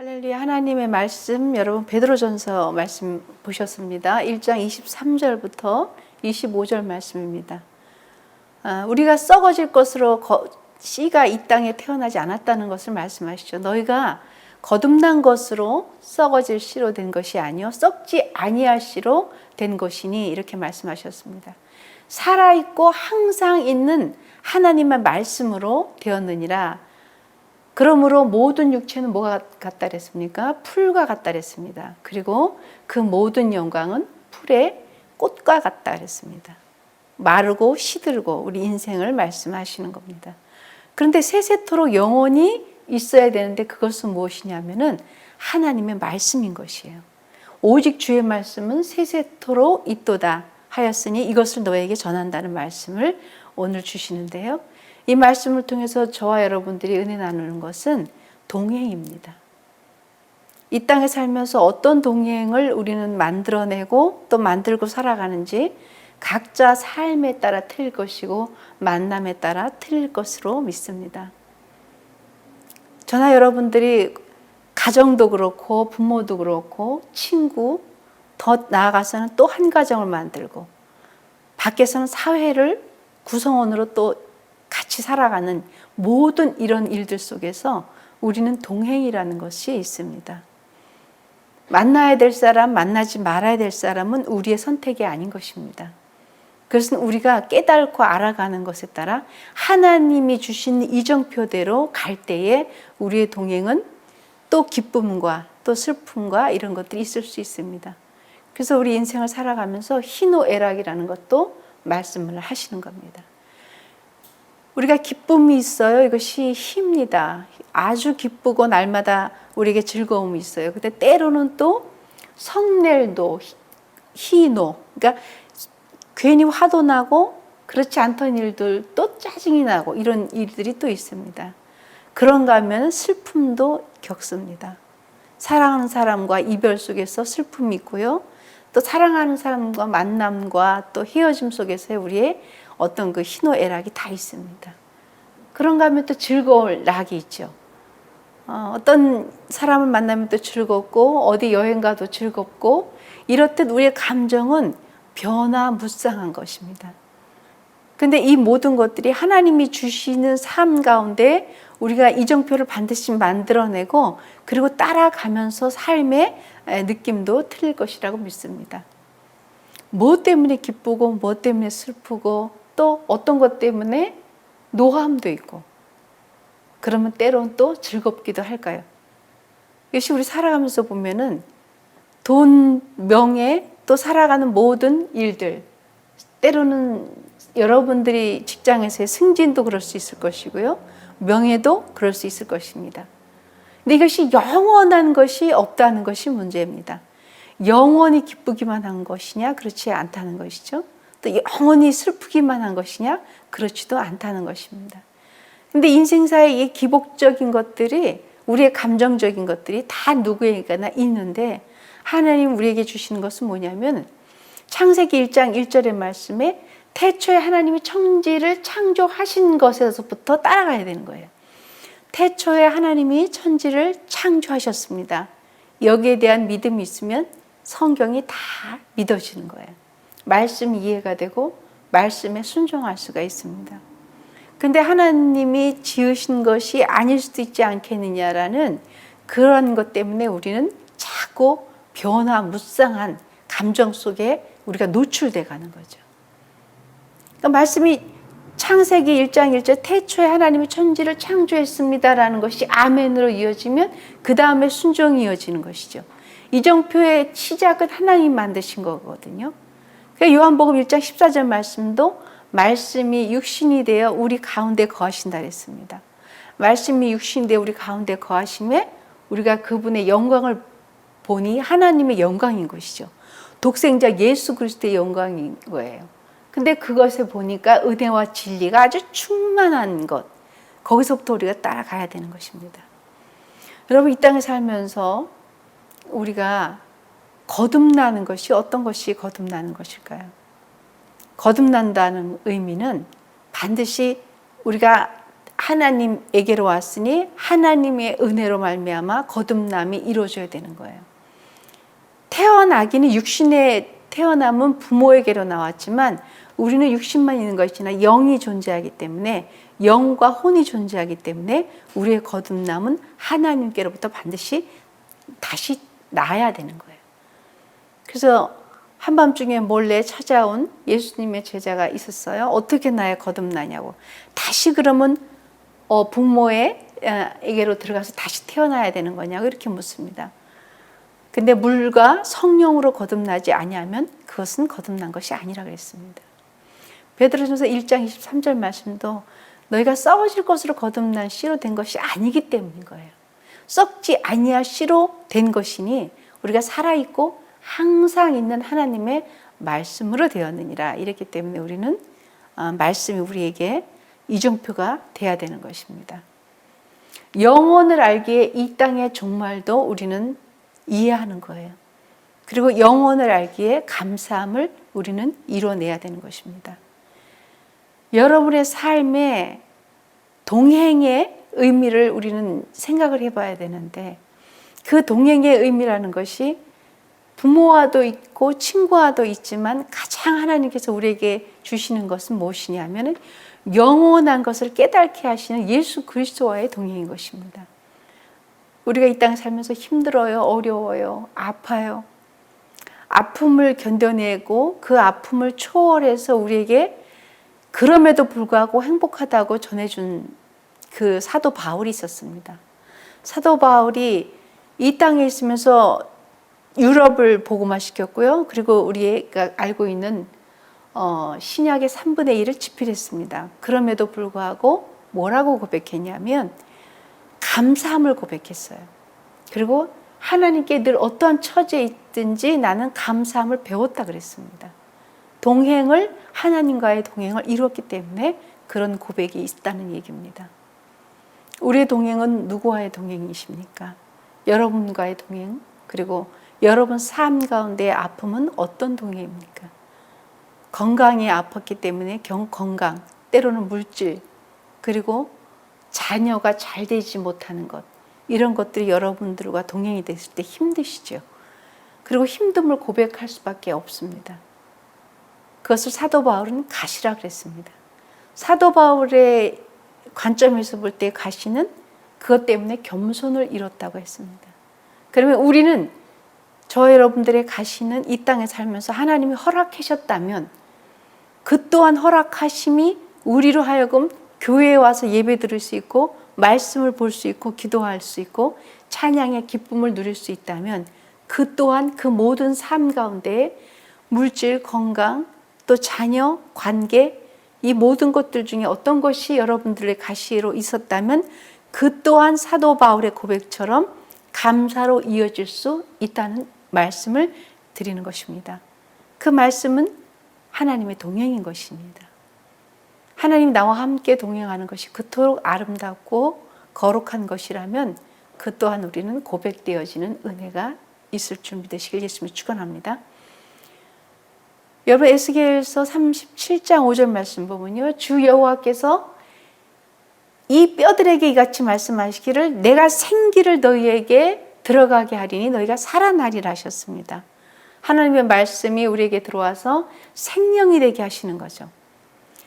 할렐루야. 하나님의 말씀, 여러분 베드로전서 말씀 보셨습니다. 1장 23절부터 25절 말씀입니다. 우리가 썩어질 것으로 씨가 이 땅에 태어나지 않았다는 것을 말씀하시죠. 너희가 거듭난 것으로 썩어질 씨로 된 것이 아니요 썩지 아니할 씨로 된 것이니, 이렇게 말씀하셨습니다. 살아있고 항상 있는 하나님의 말씀으로 되었느니라. 그러므로 모든 육체는 뭐가 같다 그랬습니까? 풀과 같다 그랬습니다. 그리고 그 모든 영광은 풀의 꽃과 같다 그랬습니다. 마르고 시들고 우리 인생을 말씀하시는 겁니다. 그런데 세세토록 영원히 있어야 되는데 그것은 무엇이냐면은 하나님의 말씀인 것이에요. 오직 주의 말씀은 세세토록 있도다 하였으니 이것을 너에게 전한다는 말씀을 오늘 주시는데요. 이 말씀을 통해서 저와 여러분들이 은혜 나누는 것은 동행입니다. 이 땅에 살면서 어떤 동행을 우리는 만들어내고 또 만들고 살아가는지 각자 삶에 따라 틀릴 것이고 만남에 따라 틀릴 것으로 믿습니다. 저나 여러분들이 가정도 그렇고 부모도 그렇고 친구, 더 나아가서는 또 한 가정을 만들고 밖에서는 사회를 구성원으로 또 같이 살아가는 모든 이런 일들 속에서 우리는 동행이라는 것이 있습니다. 만나야 될 사람, 만나지 말아야 될 사람은 우리의 선택이 아닌 것입니다. 그것은 우리가 깨닫고 알아가는 것에 따라 하나님이 주신 이정표대로 갈 때에 우리의 동행은 또 기쁨과 또 슬픔과 이런 것들이 있을 수 있습니다. 그래서 우리 인생을 살아가면서 희노애락이라는 것도 말씀을 하시는 겁니다. 우리가 기쁨이 있어요. 이것이 희입니다. 아주 기쁘고 날마다 우리에게 즐거움이 있어요. 근데 때로는 또 성낼도 희노, 그러니까 괜히 화도 나고 그렇지 않던 일들 또 짜증이 나고 이런 일들이 또 있습니다. 그런가 하면 슬픔도 겪습니다. 사랑하는 사람과 이별 속에서 슬픔이 있고요. 또 사랑하는 사람과 만남과 또 헤어짐 속에서 우리의 어떤 그 희노애락이 다 있습니다. 그런가 하면 또 즐거울 낙이 있죠. 어떤 사람을 만나면 또 즐겁고 어디 여행 가도 즐겁고, 이렇듯 우리의 감정은 변화무쌍한 것입니다. 근데 이 모든 것들이 하나님이 주시는 삶 가운데 우리가 이정표를 반드시 만들어내고 그리고 따라가면서 삶의 느낌도 틀릴 것이라고 믿습니다. 뭐 때문에 기쁘고 뭐 때문에 슬프고 또 어떤 것 때문에 노함도 있고, 그러면 때로는 또 즐겁기도 할까요? 이것이 우리 살아가면서 보면은 돈, 명예, 또 살아가는 모든 일들, 때로는 여러분들이 직장에서의 승진도 그럴 수 있을 것이고요, 명예도 그럴 수 있을 것입니다. 근데 이것이 영원한 것이 없다는 것이 문제입니다. 영원히 기쁘기만 한 것이냐? 그렇지 않다는 것이죠. 또 영원히 슬프기만 한 것이냐? 그렇지도 않다는 것입니다. 근데 인생사의 이 기복적인 것들이, 우리의 감정적인 것들이 다 누구에게나 있는데, 하나님 우리에게 주시는 것은 뭐냐면 창세기 1장 1절의 말씀에 태초에 하나님이 천지를 창조하신 것에서부터 따라가야 되는 거예요. 태초에 하나님이 천지를 창조하셨습니다. 여기에 대한 믿음이 있으면 성경이 다 믿어지는 거예요. 말씀이 이해가 되고 말씀에 순종할 수가 있습니다. 근데 하나님이 지으신 것이 아닐 수도 있지 않겠느냐라는 그런 것 때문에 우리는 자꾸 변화무쌍한 감정 속에 우리가 노출돼 가는 거죠. 그러니까 말씀이 창세기 1장 1절 태초에 하나님이 천지를 창조했습니다라는 것이 아멘으로 이어지면 그 다음에 순종이 이어지는 것이죠. 이정표의 시작은 하나님 만드신 거거든요. 그러니까 요한복음 1장 14절 말씀도 말씀이 육신이 되어 우리 가운데 거하신다 그랬습니다. 말씀이 육신이 되어 우리 가운데 거하심에 우리가 그분의 영광을 보니 하나님의 영광인 것이죠. 독생자 예수 그리스도의 영광인 거예요. 근데 그것에 보니까 은혜와 진리가 아주 충만한 것, 거기서부터 우리가 따라가야 되는 것입니다. 여러분, 이 땅에 살면서 우리가 거듭나는 것이 어떤 것이 거듭나는 것일까요? 거듭난다는 의미는 반드시 우리가 하나님에게로 왔으니 하나님의 은혜로 말미암아 거듭남이 이루어져야 되는 거예요. 태어나기는 육신에 태어남은 부모에게로 나왔지만 우리는 육신만 있는 것이 아니라 영이 존재하기 때문에 영과 혼이 존재하기 때문에 우리의 거듭남은 하나님께로부터 반드시 다시 나야 되는 거예요. 그래서 한밤중에 몰래 찾아온 예수님의 제자가 있었어요. 어떻게 나의 거듭나냐고. 다시 그러면 부모에게로 들어가서 다시 태어나야 되는 거냐고 이렇게 묻습니다. 근데 물과 성령으로 거듭나지 아니하면 그것은 거듭난 것이 아니라 그랬습니다. 베드로전서 1장 23절 말씀도 너희가 썩어질 것으로 거듭난 씨로 된 것이 아니기 때문인 거예요. 썩지 아니할 씨로 된 것이니 우리가 살아있고 항상 있는 하나님의 말씀으로 되었느니라. 이랬기 때문에 우리는 말씀이 우리에게 이정표가 돼야 되는 것입니다. 영혼을 알기에 이 땅의 종말도 우리는 이해하는 거예요. 그리고 영혼을 알기에 감사함을 우리는 이뤄내야 되는 것입니다. 여러분의 삶의 동행의 의미를 우리는 생각을 해봐야 되는데 그 동행의 의미라는 것이 부모와도 있고 친구와도 있지만 가장 하나님께서 우리에게 주시는 것은 무엇이냐면 영원한 것을 깨닫게 하시는 예수 그리스도와의 동행인 것입니다. 우리가 이 땅에 살면서 힘들어요, 어려워요, 아파요. 아픔을 견뎌내고 그 아픔을 초월해서 우리에게 그럼에도 불구하고 행복하다고 전해준 그 사도 바울이 있었습니다. 사도 바울이 이 땅에 있으면서 유럽을 복음화시켰고요. 그리고 우리가 알고 있는 신약의 3분의 1을 집필했습니다. 그럼에도 불구하고 뭐라고 고백했냐면 감사함을 고백했어요. 그리고 하나님께 늘 어떠한 처지에 있든지 나는 감사함을 배웠다 그랬습니다. 하나님과의 동행을 이루었기 때문에 그런 고백이 있다는 얘기입니다. 우리의 동행은 누구와의 동행이십니까? 여러분과의 동행, 그리고 여러분 삶 가운데의 아픔은 어떤 동행입니까? 건강이 아팠기 때문에 건강, 때로는 물질, 그리고 자녀가 잘 되지 못하는 것, 이런 것들이 여러분들과 동행이 됐을 때 힘드시죠. 그리고 힘듦을 고백할 수밖에 없습니다. 그것을 사도 바울은 가시라 그랬습니다. 사도 바울의 관점에서 볼 때 가시는 그것 때문에 겸손을 이뤘다고 했습니다. 그러면 우리는 여러분들의 가시는 이 땅에 살면서 하나님이 허락하셨다면 그 또한 허락하심이 우리로 하여금 교회에 와서 예배 드릴 수 있고 말씀을 볼 수 있고 기도할 수 있고 찬양의 기쁨을 누릴 수 있다면 그 또한 그 모든 삶 가운데 물질, 건강, 또 자녀, 관계 이 모든 것들 중에 어떤 것이 여러분들의 가시로 있었다면 그 또한 사도 바울의 고백처럼 감사로 이어질 수 있다는 말씀을 드리는 것입니다. 그 말씀은 하나님의 동행인 것입니다. 하나님 나와 함께 동행하는 것이 그토록 아름답고 거룩한 것이라면 그 또한 우리는 고백되어지는 은혜가 있을 준비 되시길 예수님이 축원합니다. 여러분 에스겔서 37장 5절 말씀 보면요. 주 여호와께서 이 뼈들에게 이같이 말씀하시기를 내가 생기를 너희에게 들어가게 하리니 너희가 살아나리라 하셨습니다. 하나님의 말씀이 우리에게 들어와서 생명이 되게 하시는 거죠.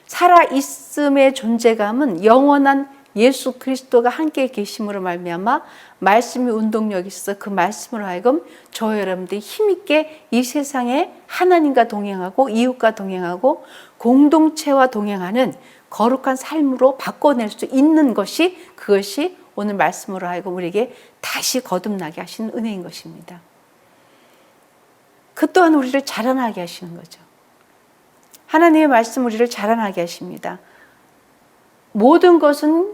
살아있음의 존재감은 영원한 예수 그리스도가 함께 계심으로 말미암아 말씀이 운동력이 있어서 그 말씀으로 하여금 여러분들이 힘있게 이 세상에 하나님과 동행하고 이웃과 동행하고 공동체와 동행하는 거룩한 삶으로 바꿔낼 수 있는 것이 그것이 오늘 말씀으로 하여금 우리에게 다시 거듭나게 하시는 은혜인 것입니다. 그 또한 우리를 자라나게 하시는 거죠. 하나님의 말씀 우리를 자라나게 하십니다. 모든 것은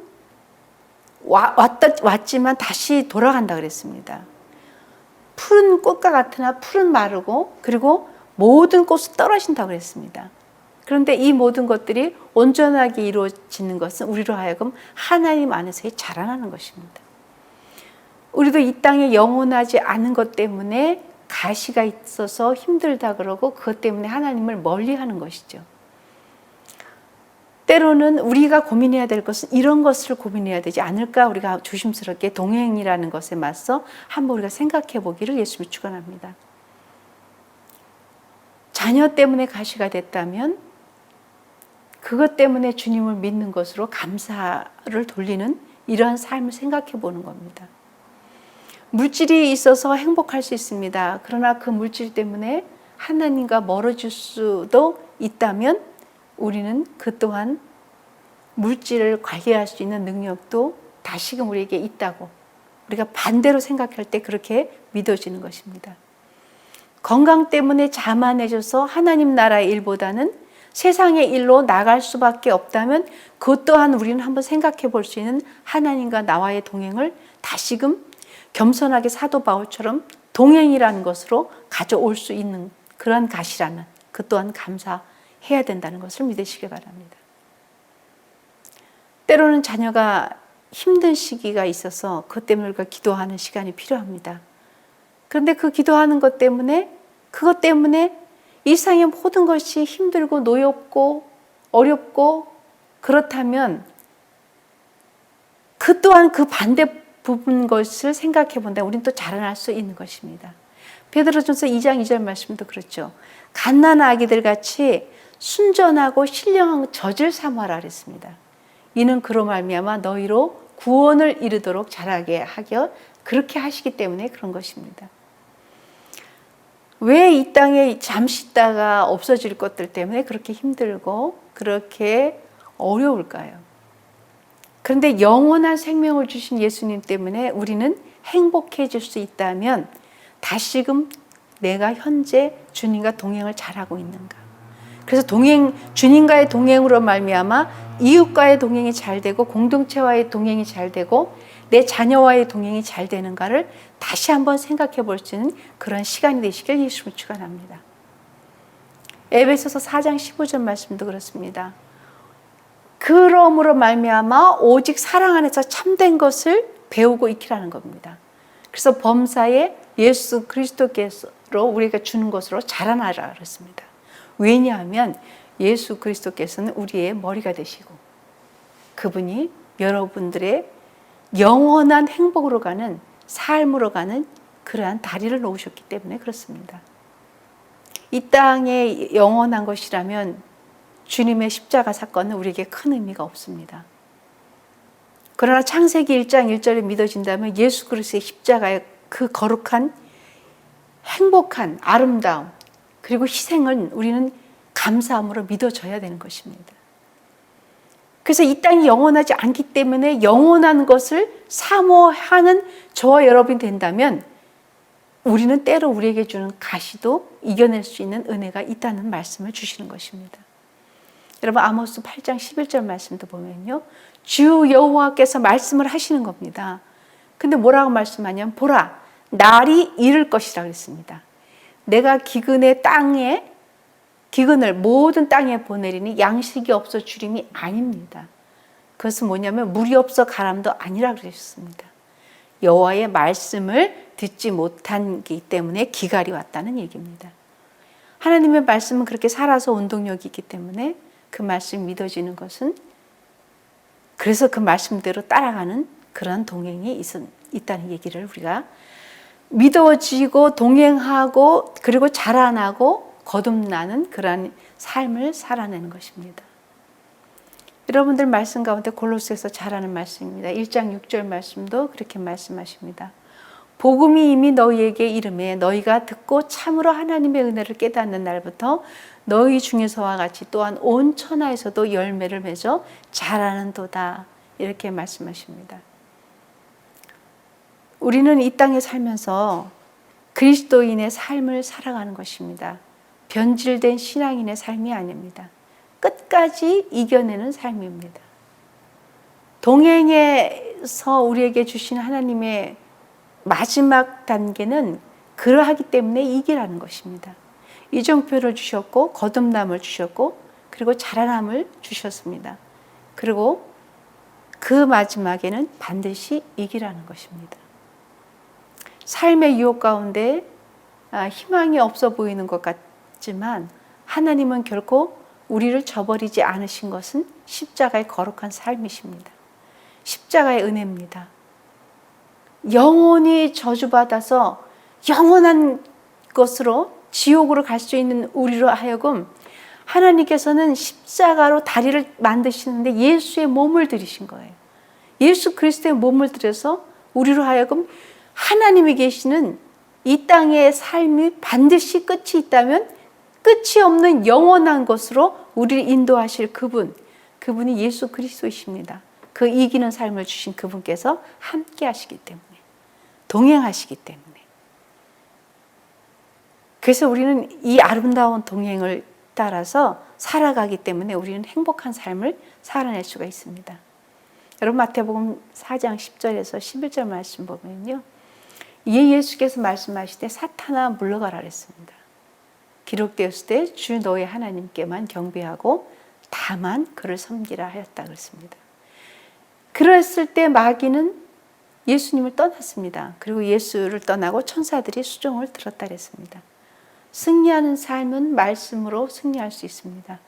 왔지만 다시 돌아간다 그랬습니다. 푸른 꽃과 같으나 풀은 마르고 그리고 모든 꽃은 떨어진다고 그랬습니다. 그런데 이 모든 것들이 온전하게 이루어지는 것은 우리로 하여금 하나님 안에서의 자라나는 것입니다. 우리도 이 땅에 영원하지 않은 것 때문에 가시가 있어서 힘들다 그러고 그것 때문에 하나님을 멀리하는 것이죠. 때로는 우리가 고민해야 될 것은 이런 것을 고민해야 되지 않을까, 우리가 조심스럽게 동행이라는 것에 맞서 한번 우리가 생각해 보기를 예수님이 축원합니다. 자녀 때문에 가시가 됐다면 그것 때문에 주님을 믿는 것으로 감사를 돌리는 이러한 삶을 생각해 보는 겁니다. 물질이 있어서 행복할 수 있습니다. 그러나 그 물질 때문에 하나님과 멀어질 수도 있다면 우리는 그 또한 물질을 관리할 수 있는 능력도 다시금 우리에게 있다고, 우리가 반대로 생각할 때 그렇게 믿어지는 것입니다. 건강 때문에 자만해져서 하나님 나라의 일보다는 세상의 일로 나갈 수밖에 없다면 그것 또한 우리는 한번 생각해 볼 수 있는 하나님과 나와의 동행을 다시금 겸손하게 사도 바울처럼 동행이라는 것으로 가져올 수 있는 그런 가시라면 그 또한 감사해야 된다는 것을 믿으시기 바랍니다. 때로는 자녀가 힘든 시기가 있어서 그것 때문에 우리가 기도하는 시간이 필요합니다. 그런데 그 기도하는 것 때문에, 그것 때문에 일상의 모든 것이 힘들고 노엽고 어렵고 그렇다면 그 또한 그 반대 부분 것을 생각해 본다면 우리는 또 자라날 수 있는 것입니다. 베드로전서 2장 2절 말씀도 그렇죠. 갓난 아기들 같이 순전하고 신령한 젖을 삼아라 그랬습니다. 이는 그로 말미암아 너희로 구원을 이루도록 자라게 하여 그렇게 하시기 때문에 그런 것입니다. 왜 이 땅에 잠시 있다가 없어질 것들 때문에 그렇게 힘들고 그렇게 어려울까요? 그런데 영원한 생명을 주신 예수님 때문에 우리는 행복해질 수 있다면 다시금 내가 현재 주님과 동행을 잘하고 있는가? 그래서 주님과의 동행으로 말미암아 이웃과의 동행이 잘 되고 공동체와의 동행이 잘 되고 내 자녀와의 동행이 잘 되는가를 다시 한번 생각해 볼 수 있는 그런 시간이 되시길 예수님을 축원합니다. 에베소서 4장 15절 말씀도 그렇습니다. 그러므로 말미암아 오직 사랑 안에서 참된 것을 배우고 익히라는 겁니다. 그래서 범사에 예수 그리스도께로 우리가 주는 것으로 자라나라 그랬습니다. 왜냐하면 예수 그리스도께서는 우리의 머리가 되시고 그분이 여러분들의 영원한 행복으로 가는, 삶으로 가는 그러한 다리를 놓으셨기 때문에 그렇습니다. 이 땅에 영원한 것이라면 주님의 십자가 사건은 우리에게 큰 의미가 없습니다. 그러나 창세기 1장 1절에 믿어진다면 예수 그리스도의 십자가의 그 거룩한 행복한 아름다움 그리고 희생을 우리는 감사함으로 믿어져야 되는 것입니다. 그래서 이 땅이 영원하지 않기 때문에 영원한 것을 사모하는 저와 여러분이 된다면 우리는 때로 우리에게 주는 가시도 이겨낼 수 있는 은혜가 있다는 말씀을 주시는 것입니다. 여러분 아모스 8장 11절 말씀도 보면요, 주 여호와께서 말씀을 하시는 겁니다. 근데 뭐라고 말씀하냐면 보라 날이 이를 것이라 그랬습니다. 내가 기근을 모든 땅에 보내리니 양식이 없어 주림이 아닙니다. 그것은 뭐냐면 물이 없어 가람도 아니라 그러셨습니다. 여호와의 말씀을 듣지 못하기 때문에 기갈이 왔다는 얘기입니다. 하나님의 말씀은 그렇게 살아서 운동력이 있기 때문에 그 말씀이 믿어지는 것은 그래서 그 말씀대로 따라가는 그런 동행이 있다는 얘기를 우리가 믿어지고 동행하고 그리고 자라나고 거듭나는 그러한 삶을 살아내는 것입니다. 여러분들 말씀 가운데 골로새서 잘하는 말씀입니다. 1장 6절 말씀도 그렇게 말씀하십니다. 복음이 이미 너희에게 이름에 너희가 듣고 참으로 하나님의 은혜를 깨닫는 날부터 너희 중에서와 같이 또한 온 천하에서도 열매를 맺어 자라는도다. 이렇게 말씀하십니다. 우리는 이 땅에 살면서 그리스도인의 삶을 살아가는 것입니다. 변질된 신앙인의 삶이 아닙니다. 끝까지 이겨내는 삶입니다. 동행에서 우리에게 주신 하나님의 마지막 단계는 그러하기 때문에 이기라는 것입니다. 이정표를 주셨고 거듭남을 주셨고 그리고 자라남을 주셨습니다. 그리고 그 마지막에는 반드시 이기라는 것입니다. 삶의 유혹 가운데 희망이 없어 보이는 것 같지만 하나님은 결코 우리를 저버리지 않으신 것은 십자가의 거룩한 삶이십니다. 십자가의 은혜입니다. 영원히 저주받아서 영원한 것으로 지옥으로 갈 수 있는 우리로 하여금 하나님께서는 십자가로 다리를 만드시는데 예수의 몸을 들이신 거예요. 예수 그리스도의 몸을 들여서 우리로 하여금 하나님이 계시는 이 땅의 삶이 반드시 끝이 있다면 끝이 없는 영원한 것으로 우리를 인도하실 그분이 예수 그리스도이십니다. 그 이기는 삶을 주신 그분께서 함께 하시기 때문에, 동행하시기 때문에. 그래서 우리는 이 아름다운 동행을 따라서 살아가기 때문에 우리는 행복한 삶을 살아낼 수가 있습니다. 여러분 마태복음 4장 10절에서 11절 말씀 보면요, 예수께서 말씀하시되 사탄아 물러가라 그랬습니다. 기록되었을 때 주 너의 하나님께만 경배하고 다만 그를 섬기라 하였다 그랬습니다. 그랬을 때 마귀는 예수님을 떠났습니다. 그리고 예수를 떠나고 천사들이 수종을 들었다 그랬습니다. 승리하는 삶은 말씀으로 승리할 수 있습니다.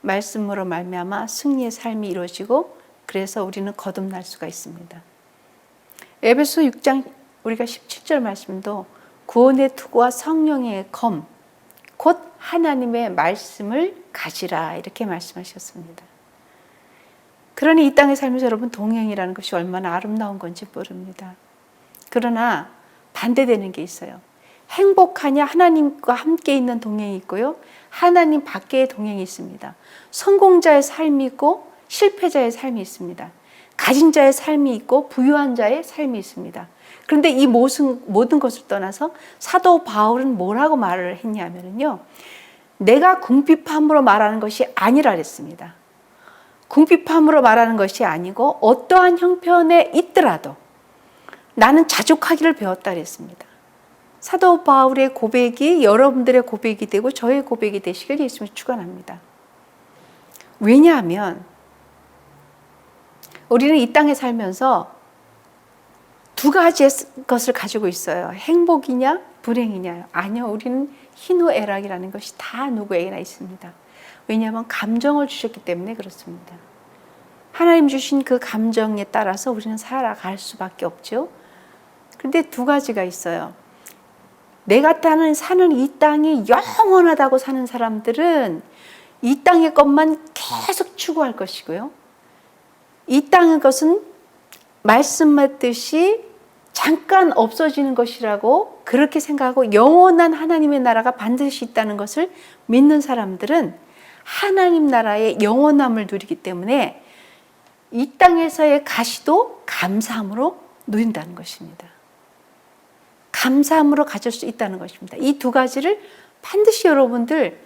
말씀으로 말미암아 승리의 삶이 이루어지고 그래서 우리는 거듭날 수가 있습니다. 에베소 6장 우리가 17절 말씀도 구원의 투구와 성령의 검, 곧 하나님의 말씀을 가지라 이렇게 말씀하셨습니다. 그러니 이 땅의 삶에서 여러분 동행이라는 것이 얼마나 아름다운 건지 모릅니다. 그러나 반대되는 게 있어요. 행복하냐 하나님과 함께 있는 동행이 있고요. 하나님 밖의 동행이 있습니다. 성공자의 삶이 있고 실패자의 삶이 있습니다. 가진 자의 삶이 있고 부유한 자의 삶이 있습니다. 그런데 이 모든 것을 떠나서 사도 바울은 뭐라고 말을 했냐면요, 내가 궁핍함으로 말하는 것이 아니라 그랬습니다. 궁핍함으로 말하는 것이 아니고 어떠한 형편에 있더라도 나는 자족하기를 배웠다 그랬습니다. 사도 바울의 고백이 여러분들의 고백이 되고 저의 고백이 되시길 예수님이 축원합니다. 왜냐하면 우리는 이 땅에 살면서 두 가지의 것을 가지고 있어요. 행복이냐 불행이냐. 아니요, 우리는 희노애락이라는 것이 다 누구에게나 있습니다. 왜냐하면 감정을 주셨기 때문에 그렇습니다. 하나님 주신 그 감정에 따라서 우리는 살아갈 수밖에 없죠. 그런데 두 가지가 있어요. 내가 사는 이 땅이 영원하다고 사는 사람들은 이 땅의 것만 계속 추구할 것이고요. 이 땅의 것은 말씀하듯이 잠깐 없어지는 것이라고 그렇게 생각하고 영원한 하나님의 나라가 반드시 있다는 것을 믿는 사람들은 하나님 나라의 영원함을 누리기 때문에 이 땅에서의 가시도 감사함으로 누린다는 것입니다. 감사함으로 가질 수 있다는 것입니다. 이 두 가지를 반드시 여러분들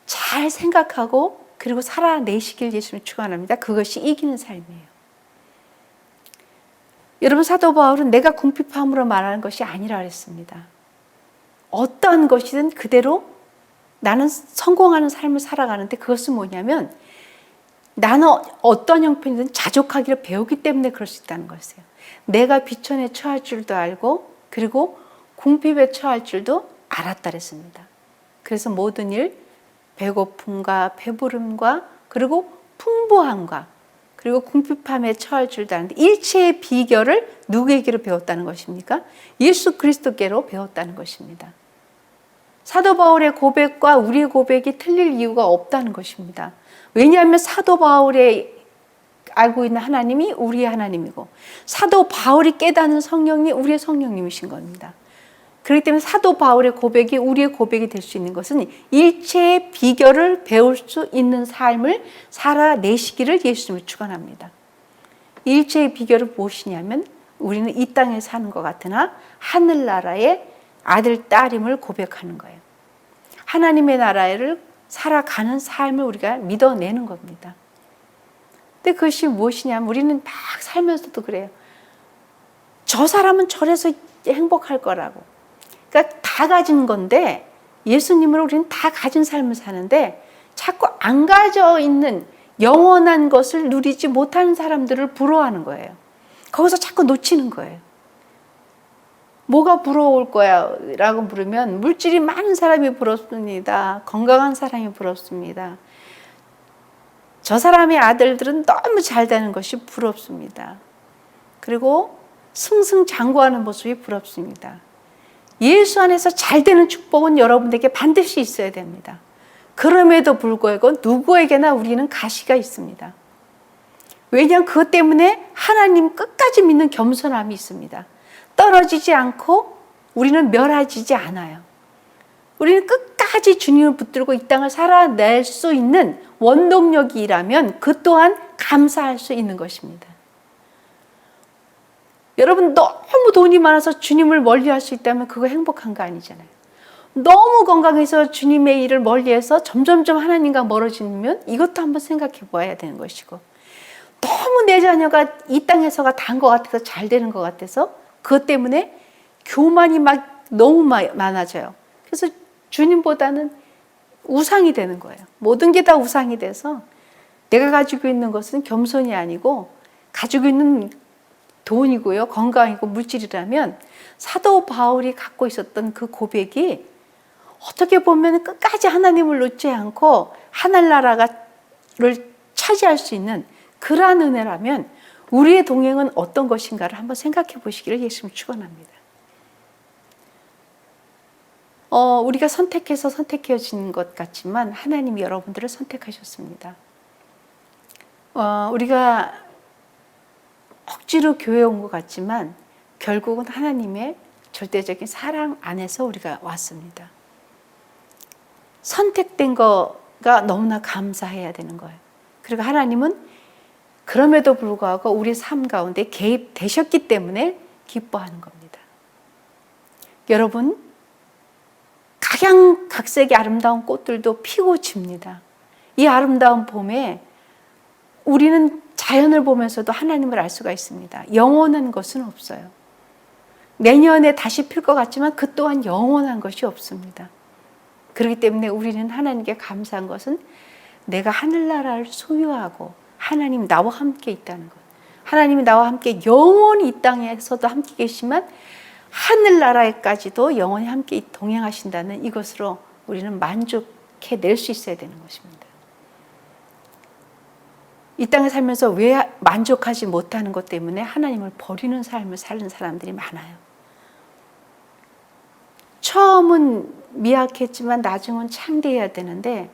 잘 생각하고 그리고 살아내시길 예수님 축원합니다. 그것이 이기는 삶이에요. 여러분 사도 바울은 내가 궁핍함으로 말하는 것이 아니라 그랬습니다. 어떠한 것이든 그대로 나는 성공하는 삶을 살아가는데 그것은 뭐냐면 나는 어떤 형편이든 자족하기를 배우기 때문에 그럴 수 있다는 것이에요. 내가 비천에 처할 줄도 알고 그리고 궁핍에 처할 줄도 알았다 그랬습니다. 그래서 모든 일, 배고픔과 배부름과 그리고 풍부함과 그리고 궁핍함에 처할 줄도 아는데 일체의 비결을 누구에게로 배웠다는 것입니까? 예수 그리스도께로 배웠다는 것입니다. 사도 바울의 고백과 우리의 고백이 틀릴 이유가 없다는 것입니다. 왜냐하면 사도 바울의 알고 있는 하나님이 우리의 하나님이고 사도 바울이 깨닫는 성령이 우리의 성령님이신 겁니다. 그렇기 때문에 사도 바울의 고백이 우리의 고백이 될 수 있는 것은 일체의 비결을 배울 수 있는 삶을 살아내시기를 예수님을 축원합니다. 일체의 비결은 무엇이냐면 우리는 이 땅에 사는 것 같으나 하늘나라의 아들, 딸임을 고백하는 거예요. 하나님의 나라를 살아가는 삶을 우리가 믿어내는 겁니다. 근데 그것이 무엇이냐면 우리는 막 살면서도 그래요. 저 사람은 저래서 행복할 거라고. 그러니까 다 가진 건데 예수님으로 우리는 다 가진 삶을 사는데 자꾸 안 가져 있는 영원한 것을 누리지 못하는 사람들을 부러워하는 거예요. 거기서 자꾸 놓치는 거예요. 뭐가 부러울 거야? 라고 물으면 물질이 많은 사람이 부럽습니다. 건강한 사람이 부럽습니다. 저 사람의 아들들은 너무 잘 되는 것이 부럽습니다. 그리고 승승장구하는 모습이 부럽습니다. 예수 안에서 잘 되는 축복은 여러분에게 반드시 있어야 됩니다. 그럼에도 불구하고 누구에게나 우리는 가시가 있습니다. 왜냐하면 그것 때문에 하나님 끝까지 믿는 겸손함이 있습니다. 떨어지지 않고 우리는 멸하지 않아요. 우리는 끝까지 주님을 붙들고 이 땅을 살아낼 수 있는 원동력이라면 그 또한 감사할 수 있는 것입니다. 여러분, 너무 돈이 많아서 주님을 멀리할 수 있다면 그거 행복한 거 아니잖아요. 너무 건강해서 주님의 일을 멀리해서 점점점 하나님과 멀어지면 이것도 한번 생각해 봐야 되는 것이고, 너무 내 자녀가 이 땅에서가 단 것 같아서 잘 되는 것 같아서 그것 때문에 교만이 막 너무 많아져요. 그래서 주님보다는 우상이 되는 거예요. 모든 게 다 우상이 돼서 내가 가지고 있는 것은 겸손이 아니고 가지고 있는 돈이고요, 건강이고 물질이라면 사도 바울이 갖고 있었던 그 고백이 어떻게 보면 끝까지 하나님을 놓지 않고 하늘나라를 차지할 수 있는 그러한 은혜라면 우리의 동행은 어떤 것인가를 한번 생각해 보시기를 예수님 축원합니다. 우리가 선택해서 선택해진 것 같지만 하나님이 여러분들을 선택하셨습니다. 우리가 억지로 교회에 온 것 같지만 결국은 하나님의 절대적인 사랑 안에서 우리가 왔습니다. 선택된 거가 너무나 감사해야 되는 거예요. 그리고 하나님은 그럼에도 불구하고 우리 삶 가운데 개입되셨기 때문에 기뻐하는 겁니다. 여러분, 각양각색의 아름다운 꽃들도 피고 집니다. 이 아름다운 봄에 우리는 자연을 보면서도 하나님을 알 수가 있습니다. 영원한 것은 없어요. 내년에 다시 필 것 같지만 그 또한 영원한 것이 없습니다. 그렇기 때문에 우리는 하나님께 감사한 것은 내가 하늘나라를 소유하고 하나님 나와 함께 있다는 것. 하나님이 나와 함께 영원히 이 땅에서도 함께 계시지만 하늘나라에까지도 영원히 함께 동행하신다는 이것으로 우리는 만족해낼 수 있어야 되는 것입니다. 이 땅에 살면서 왜 만족하지 못하는 것 때문에 하나님을 버리는 삶을 사는 사람들이 많아요. 처음은 미약했지만 나중은 창대해야 되는데,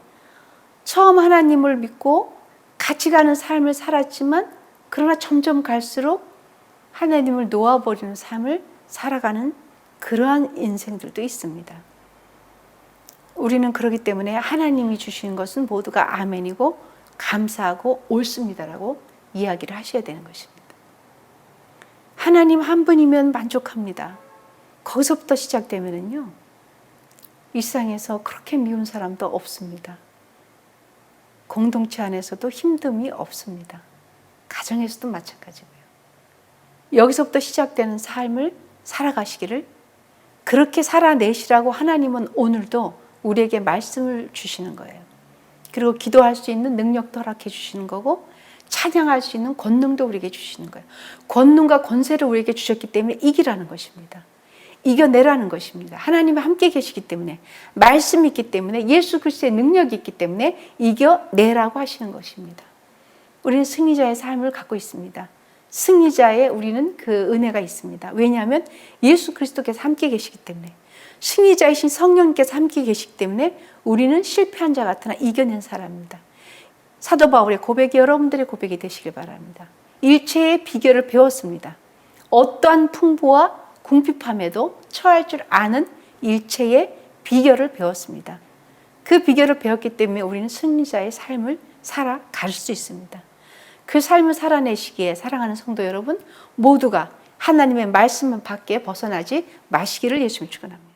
처음 하나님을 믿고 같이 가는 삶을 살았지만 그러나 점점 갈수록 하나님을 놓아버리는 삶을 살아가는 그러한 인생들도 있습니다. 우리는 그렇기 때문에 하나님이 주시는 것은 모두가 아멘이고 감사하고 옳습니다라고 이야기를 하셔야 되는 것입니다. 하나님 한 분이면 만족합니다. 거기서부터 시작되면은요, 이 세상에서 그렇게 미운 사람도 없습니다. 공동체 안에서도 힘듦이 없습니다. 가정에서도 마찬가지고요. 여기서부터 시작되는 삶을 살아가시기를, 그렇게 살아내시라고 하나님은 오늘도 우리에게 말씀을 주시는 거예요. 그리고 기도할 수 있는 능력도 허락해 주시는 거고, 찬양할 수 있는 권능도 우리에게 주시는 거예요. 권능과 권세를 우리에게 주셨기 때문에 이기라는 것입니다. 이겨내라는 것입니다. 하나님이 함께 계시기 때문에, 말씀이 있기 때문에, 예수 그리스도의 능력이 있기 때문에 이겨내라고 하시는 것입니다. 우리는 승리자의 삶을 갖고 있습니다. 승리자의 우리는 그 은혜가 있습니다. 왜냐하면 예수 그리스도께서 함께 계시기 때문에, 승리자이신 성령님께서 함께 계시기 때문에 우리는 실패한 자 같으나 이겨낸 사람입니다. 사도 바울의 고백이 여러분들의 고백이 되시길 바랍니다. 일체의 비결을 배웠습니다. 어떠한 풍부와 궁핍함에도 처할 줄 아는 일체의 비결을 배웠습니다. 그 비결을 배웠기 때문에 우리는 승리자의 삶을 살아갈 수 있습니다. 그 삶을 살아내시기에 사랑하는 성도 여러분, 모두가 하나님의 말씀 밖에 벗어나지 마시기를 예수님 축원합니다.